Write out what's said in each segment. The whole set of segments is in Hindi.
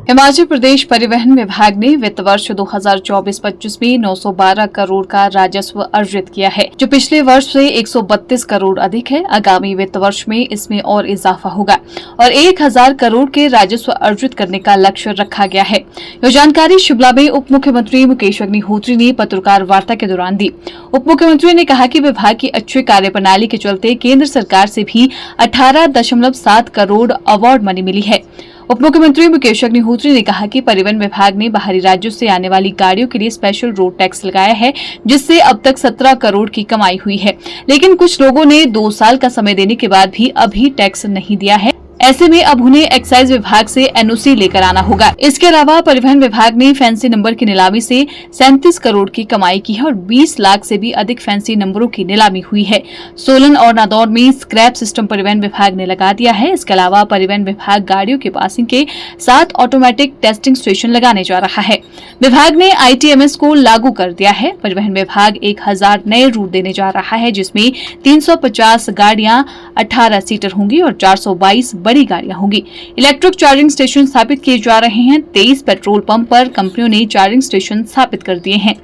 हिमाचल प्रदेश परिवहन विभाग ने वित्त वर्ष 2024-25 में 912 करोड़ का राजस्व अर्जित किया है, जो पिछले वर्ष से 132 करोड़ अधिक है। आगामी वित्त वर्ष में इसमें और इजाफा होगा और 1000 करोड़ के राजस्व अर्जित करने का लक्ष्य रखा गया है। यह जानकारी शिमला में उप मुख्यमंत्री मुकेश अग्निहोत्री ने पत्रकार वार्ता के दौरान दी। उप मुख्यमंत्री ने कहा कि विभाग की अच्छी कार्यप्रणाली के चलते केंद्र सरकार से भी 18.7 करोड़ अवार्ड मनी मिली है। उप मुख्यमंत्री मुकेश अग्निहोत्री ने कहा कि परिवहन विभाग ने बाहरी राज्यों से आने वाली गाड़ियों के लिए स्पेशल रोड टैक्स लगाया है, जिससे अब तक 17 करोड़ की कमाई हुई है। लेकिन कुछ लोगों ने 2 साल का समय देने के बाद भी अभी टैक्स नहीं दिया है। ऐसे में अब उन्हें एक्साइज विभाग से एनओसी लेकर आना होगा। इसके अलावा परिवहन विभाग ने फैंसी नंबर की नीलामी से 37 करोड़ की कमाई की है और 20 लाख से भी अधिक फैंसी नंबरों की नीलामी हुई है। सोलन और नादौर में स्क्रैप सिस्टम परिवहन विभाग ने लगा दिया है। इसके अलावा परिवहन विभाग गाड़ियों के पासिंग के 7 ऑटोमेटिक टेस्टिंग स्टेशन लगाने जा रहा है। विभाग ने ITMS को लागू कर दिया है। परिवहन विभाग 1000 नए रूट देने जा रहा है, जिसमें 350 गाड़ियां 18 सीटर होंगी और 422 बड़ी गाड़ियां होंगी। इलेक्ट्रिक चार्जिंग स्टेशन स्थापित किए जा रहे हैं। 23 पेट्रोल पंप पर कंपनियों ने चार्जिंग स्टेशन स्थापित कर दिए हैं।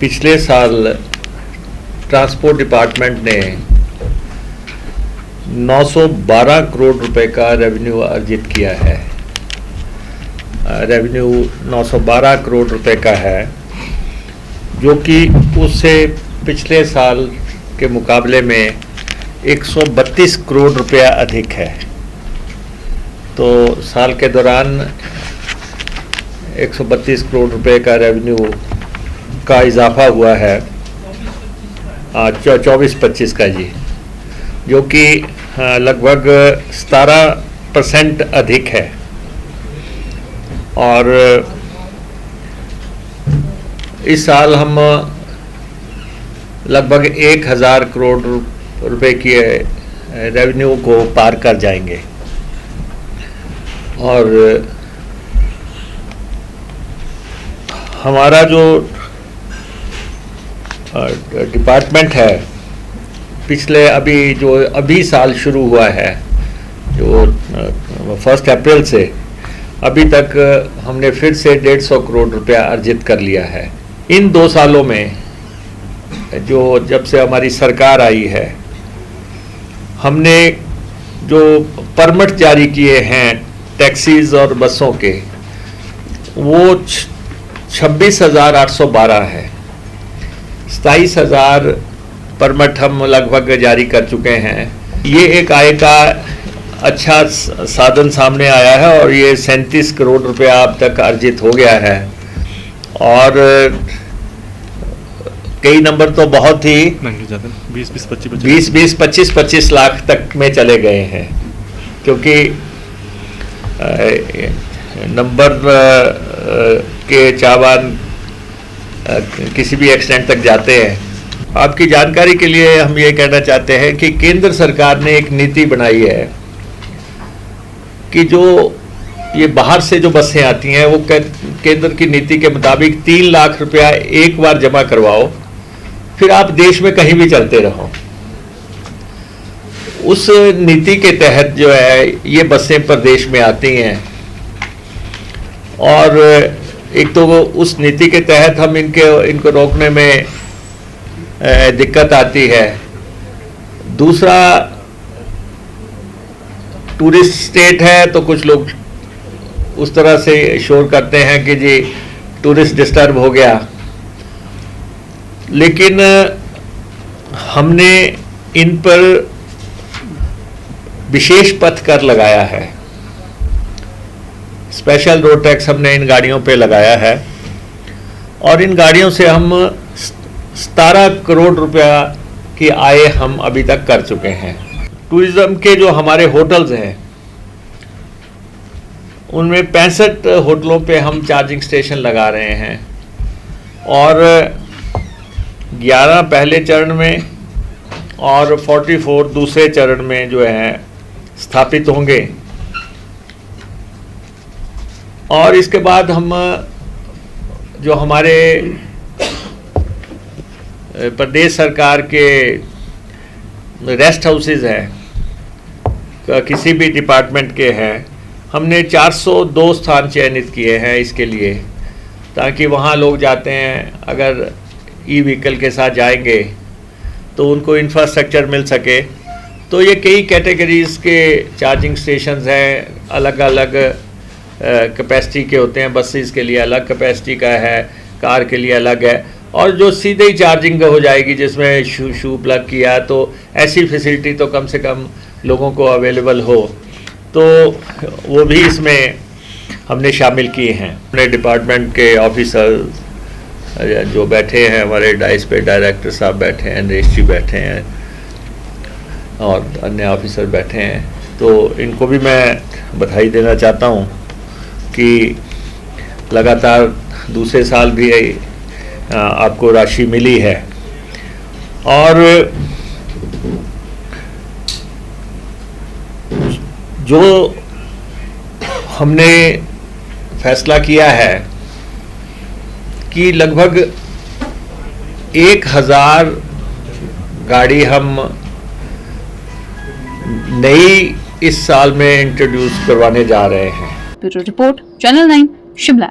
पिछले साल ट्रांसपोर्ट डिपार्टमेंट ने 912 करोड़ रुपए का रेवेन्यू अर्जित किया है। रेवेन्यू 912 करोड़ रुपए का है, जो कि उससे पिछले साल के मुकाबले में 132 करोड़ रुपया अधिक है। तो साल के दौरान 132 करोड़ रुपए का रेवेन्यू का इजाफा हुआ है 24-25 का जी, जो कि लगभग 17% अधिक है। और इस साल हम लगभग 1000 करोड़ रुपए की रेवेन्यू को पार कर जाएंगे। और हमारा जो डिपार्टमेंट है, पिछले अभी साल शुरू हुआ है, जो 1 अप्रैल से अभी तक हमने फिर से 150 करोड़ रुपया अर्जित कर लिया है। इन 2 सालों में जब से हमारी सरकार आई है, हमने जो परमिट जारी किए हैं टैक्सीज और बसों के, वो 26,812 है। 27,000 परमिट हम लगभग जारी कर चुके हैं। ये एक आय का अच्छा साधन सामने आया है और ये 37 करोड़ रुपया अब तक अर्जित हो गया है। और कई नंबर तो बहुत ही 20-25 लाख तक में चले गए हैं, क्योंकि नंबर के चावान किसी भी एक्सटेंट तक जाते हैं। आपकी जानकारी के लिए हम ये कहना चाहते हैं कि केंद्र सरकार ने एक नीति बनाई है कि जो ये बाहर से जो बसें आती हैं, वो केंद्र की नीति के मुताबिक 3 लाख रुपया एक बार जमा करवाओ, फिर आप देश में कहीं भी चलते रहो। उस नीति के तहत जो है ये बसें प्रदेश में आती हैं, और एक तो वो उस नीति के तहत हम इनको रोकने में दिक्कत आती है। दूसरा, टूरिस्ट स्टेट है तो कुछ लोग उस तरह से शोर करते हैं कि जी टूरिस्ट डिस्टर्ब हो गया, लेकिन हमने इन पर विशेष पथ कर लगाया है। स्पेशल रोड टैक्स हमने इन गाड़ियों पे लगाया है और इन गाड़ियों से हम 17 करोड़ रुपया की आय हम अभी तक कर चुके हैं। टूरिज्म के जो हमारे होटल्स हैं, उनमें 65 होटलों पे हम चार्जिंग स्टेशन लगा रहे हैं और 11 पहले चरण में और 44 दूसरे चरण में जो है स्थापित होंगे। और इसके बाद हम जो हमारे प्रदेश सरकार के रेस्ट हाउसेज हैं, किसी भी डिपार्टमेंट के हैं, हमने 402 स्थान चयनित किए हैं इसके लिए, ताकि वहाँ लोग जाते हैं अगर ई व्हीकल के साथ जाएंगे तो उनको इंफ्रास्ट्रक्चर मिल सके। तो ये कई कैटेगरीज़ के चार्जिंग स्टेशंस हैं, अलग अलग कैपेसिटी के होते हैं। बसेस के लिए अलग कैपेसिटी का है, कार के लिए अलग है, और जो सीधे ही चार्जिंग हो जाएगी जिसमें शू प्लग किया, तो ऐसी फैसिलिटी तो कम से कम लोगों को अवेलेबल हो, तो वो भी इसमें हमने शामिल किए हैं। अपने डिपार्टमेंट के ऑफिसर जो बैठे हैं हमारे डाइस पे, डायरेक्टर साहब बैठे हैं, नरेश जी बैठे हैं और अन्य ऑफिसर बैठे हैं, तो इनको भी मैं बधाई देना चाहता हूँ कि लगातार दूसरे साल भी आपको राशि मिली है। और जो हमने फैसला किया है कि लगभग 1000 गाड़ी हम नई इस साल में इंट्रोड्यूस करवाने जा रहे हैं। Bureau report, channel 9, Shimla.